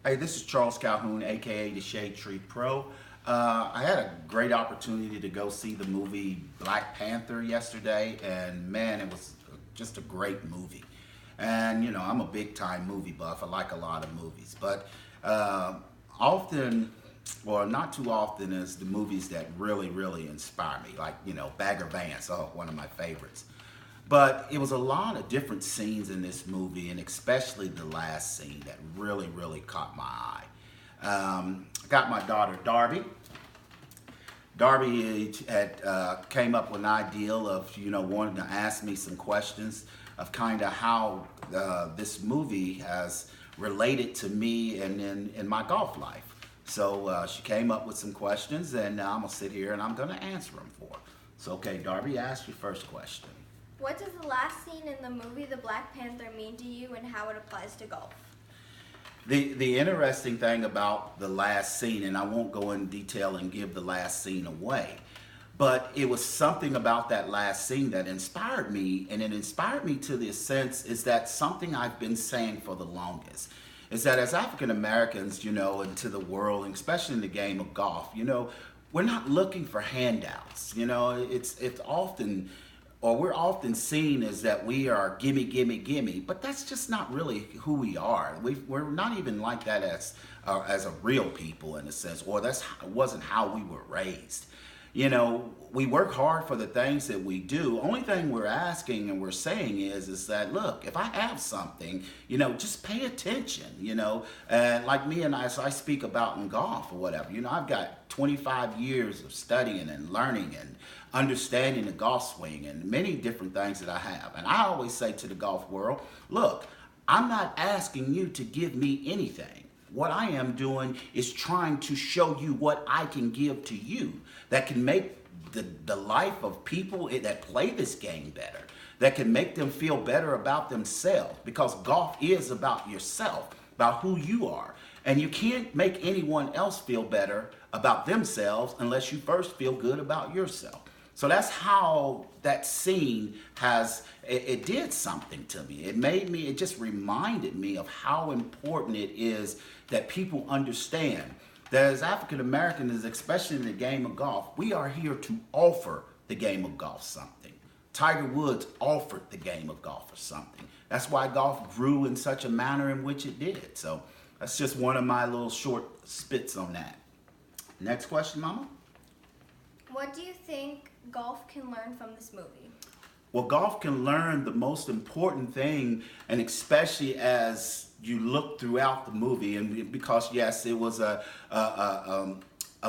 Hey, this is Charles Calhoun, aka the Shadetree Pro. I had a great opportunity to go see the movie Black Panther yesterday, and man, it was just a great movie. And you know, I'm a big time movie buff. I like a lot of movies, but often, or not too often, is the movies that really inspire me. Like Bagger Vance, oh, one of my favorites. But it was a lot of different scenes in this movie, and especially the last scene that really caught my eye. I got my daughter Darby. Darby had came up with an ideal of wanting to ask me some questions of kind of how this movie has related to me and in my golf life. So she came up with some questions, and I'm gonna sit here and I'm gonna answer them for her. So okay, Darby, ask your first question. What does the last scene in the movie The Black Panther mean to you and how it applies to golf? The interesting thing about the last scene, and I won't go in detail and give the last scene away, but it was something about that last scene that inspired me, and it inspired me to the sense is that something I've been saying for the longest, is that as African Americans, into the world, and especially in the game of golf, we're not looking for handouts. It's often, or we're often seen as that we are gimme, but that's just not really who we are. We're not even like that as a real people in a sense, or that wasn't how we were raised. We work hard for the things that we do. Only thing we're asking and we're saying is that, look, if I have something, just pay attention, and like me and as I speak about in golf or whatever, I've got 25 years of studying and learning and understanding the golf swing and many different things that I have. And I always say to the golf world, look, I'm not asking you to give me anything. What I am doing is trying to show you what I can give to you that can make the life of people that play this game better, that can make them feel better about themselves, because golf is about yourself, about who you are. And you can't make anyone else feel better about themselves unless you first feel good about yourself. So that's how that scene it did something to me. It just reminded me of how important it is that people understand that as African Americans, especially in the game of golf, we are here to offer the game of golf something. Tiger Woods offered the game of golf something. That's why golf grew in such a manner in which it did. So that's just one of my little short spits on that. Next question, Mama. What do you think golf can learn from this movie? Well, golf can learn the most important thing, and especially as you look throughout the movie, and because yes, it was a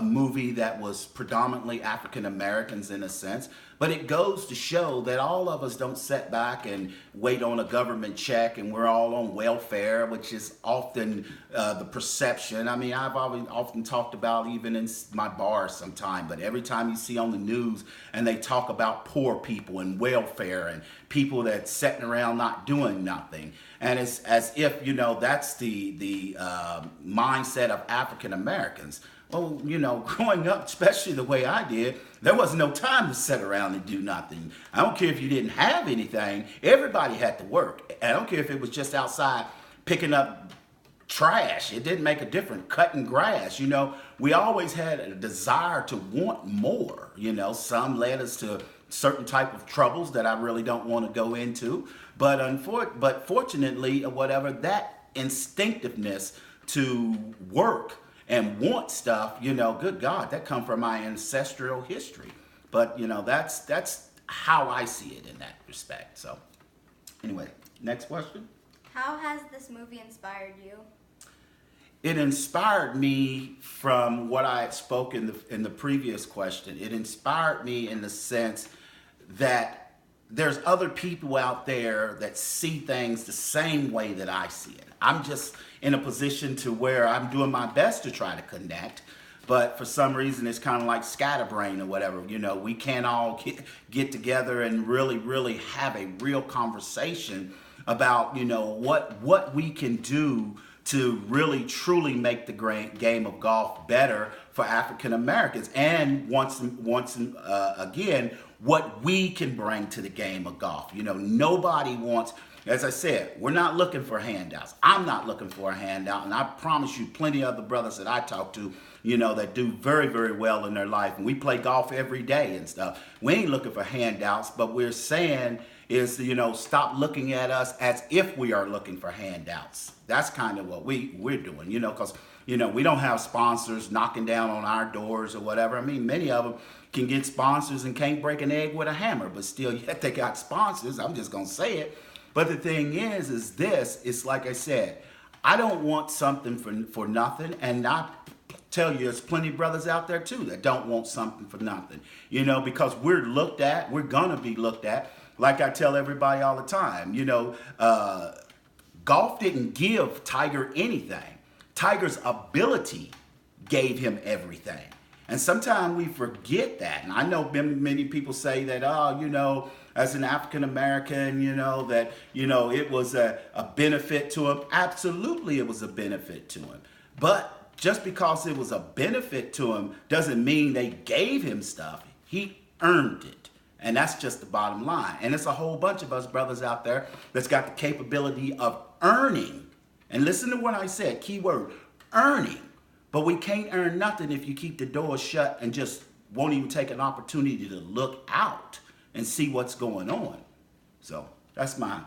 movie that was predominantly African Americans in a sense, but it goes to show that all of us don't sit back and wait on a government check and we're all on welfare, which is often the perception. I mean, I've always often talked about even in my bar sometime, but every time you see on the news and they talk about poor people and welfare and people that sitting around not doing nothing, and it's as if that's the mindset of African Americans. Well, growing up, especially the way I did, there was no time to sit around and do nothing. I don't care if you didn't have anything. Everybody had to work. I don't care if it was just outside picking up trash. It didn't make a difference. Cutting grass. We always had a desire to want more. Some led us to certain type of troubles that I really don't want to go into. But fortunately, or whatever, that instinctiveness to work and want stuff, good God, that come from my ancestral history. But that's how I see it in that respect. So anyway, next question. How has this movie inspired you? It inspired me from what I had spoken in the previous question. It inspired me in the sense that there's other people out there that see things the same way that I see it. I'm just in a position to where I'm doing my best to try to connect, but for some reason it's kind of like scatterbrain or whatever. We can't all get together and really have a real conversation about what we can do to really truly make the game of golf better for African Americans, and once again, what we can bring to the game of golf. Nobody wants as I said, we're not looking for handouts. I'm not looking for a handout, and I promise you, plenty of the brothers that I talk to, that do very, very well in their life, and we play golf every day and stuff. We ain't looking for handouts, but we're saying is, stop looking at us as if we are looking for handouts. That's kind of what we're doing, because, we don't have sponsors knocking down on our doors or whatever. I mean, many of them can get sponsors and can't break an egg with a hammer, but still, yet they got sponsors. I'm just going to say it. But the thing is this, it's like I said, I don't want something for nothing, and I tell you, there's plenty of brothers out there too that don't want something for nothing, because we're going to be looked at. Like I tell everybody all the time, golf didn't give Tiger anything. Tiger's ability gave him everything. And sometimes we forget that. And I know many people say that, as an African American, that, it was a benefit to him. Absolutely, it was a benefit to him. But just because it was a benefit to him doesn't mean they gave him stuff. He earned it. And that's just the bottom line. And it's a whole bunch of us brothers out there that's got the capability of earning. And listen to what I said, keyword, earning. But we can't earn nothing if you keep the doors shut and just won't even take an opportunity to look out and see what's going on. So that's mine.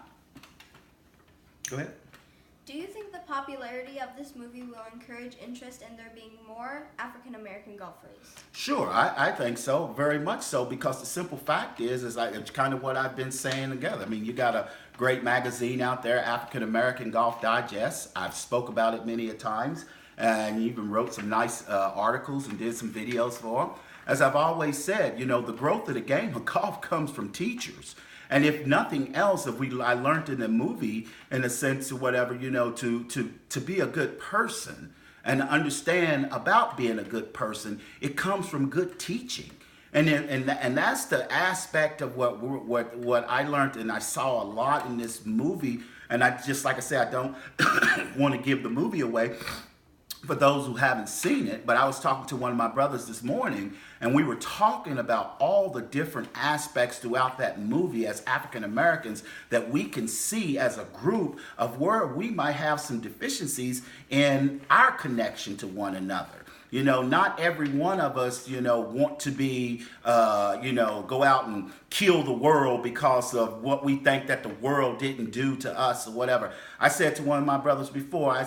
Go ahead. Do you think the popularity of this movie will encourage interest in there being more African American golfers? Sure, I think so, very much so, because the simple fact is it's kind of what I've been saying together. I mean, you got a great magazine out there, African American Golf Digest. I've spoke about it many a times, and even wrote some nice articles and did some videos for them. As I've always said, the growth of the game of golf comes from teachers. And if nothing else, I learned in the movie, in a sense or whatever, to be a good person and understand about being a good person, it comes from good teaching. And that's the aspect of what I learned, and I saw a lot in this movie. And I just, like I said, I don't want to give the movie away for those who haven't seen it, but I was talking to one of my brothers this morning, and we were talking about all the different aspects throughout that movie as African Americans that we can see as a group of where we might have some deficiencies in our connection to one another. Not every one of us, want to be, go out and kill the world because of what we think that the world didn't do to us or whatever. I said to one of my brothers before, I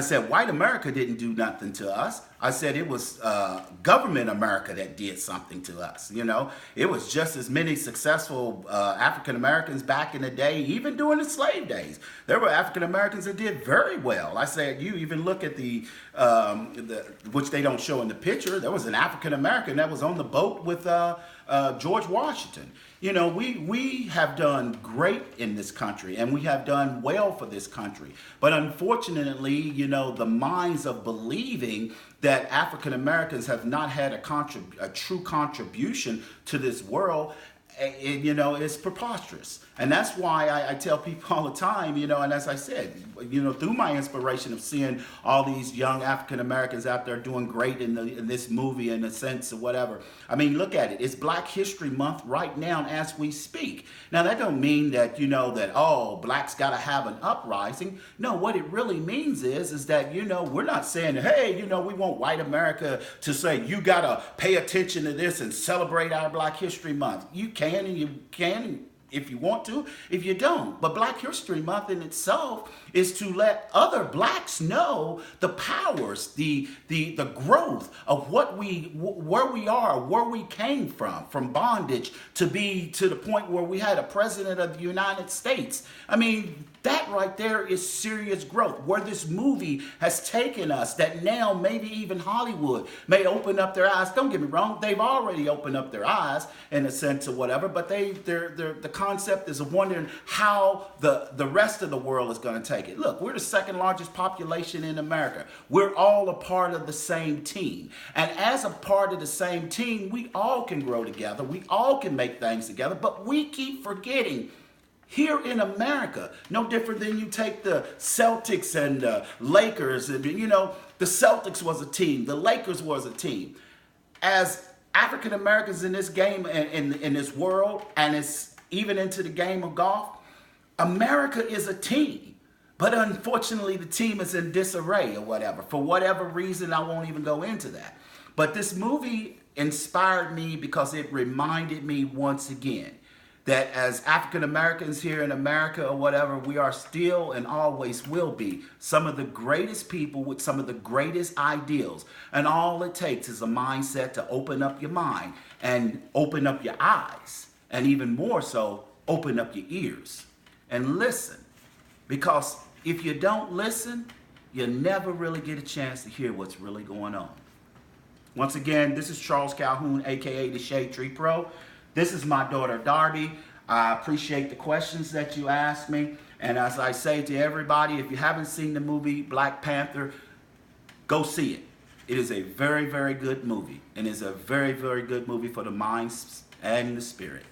said, white America didn't do nothing to us. I said it was government America that did something to us. It was just as many successful African Americans back in the day, even during the slave days. There were African Americans that did very well. I said, you even look at the which they don't show in the picture. There was an African American that was on the boat with George Washington. We have done great in this country, and we have done well for this country. But unfortunately, the minds of believing that African Americans have not had a true contribution to this world, is preposterous. And that's why I tell people all the time, and as I said, through my inspiration of seeing all these young African Americans out there doing great in this movie, in a sense or whatever. I mean, look at it. It's Black History Month right now as we speak. Now, that don't mean that, blacks got to have an uprising. No, what it really means is that, we're not saying, hey, we want white America to say, you got to pay attention to this and celebrate our Black History Month. You can, and you can if you want to, if you don't. But Black History Month in itself is to let other blacks know the powers, the growth of where we are, where we came from bondage to be to the point where we had a president of the United States. I mean, that right there is serious growth. Where this movie has taken us, that now maybe even Hollywood may open up their eyes. Don't get me wrong, they've already opened up their eyes in a sense or whatever, but the concept is of wondering how the rest of the world is going to take it. Look, we're the second largest population in America. We're all a part of the same team. And as a part of the same team, we all can grow together. We all can make things together, but we keep forgetting here in America, no different than you take the Celtics and the Lakers. And, the Celtics was a team. The Lakers was a team. As African Americans in this game and in this world, and it's even into the game of golf, America is a team, but unfortunately the team is in disarray or whatever. For whatever reason, I won't even go into that. But this movie inspired me because it reminded me once again that as African Americans here in America or whatever, we are still and always will be some of the greatest people with some of the greatest ideals. And all it takes is a mindset to open up your mind and open up your eyes. And even more so, open up your ears and listen. Because if you don't listen, you never really get a chance to hear what's really going on. Once again, this is Charles Calhoun, aka the Shadetree Pro. This is my daughter Darby. I appreciate the questions that you asked me. And as I say to everybody, if you haven't seen the movie Black Panther, go see it. It is a very, very good movie. And it's a very, very good movie for the mind and the spirit.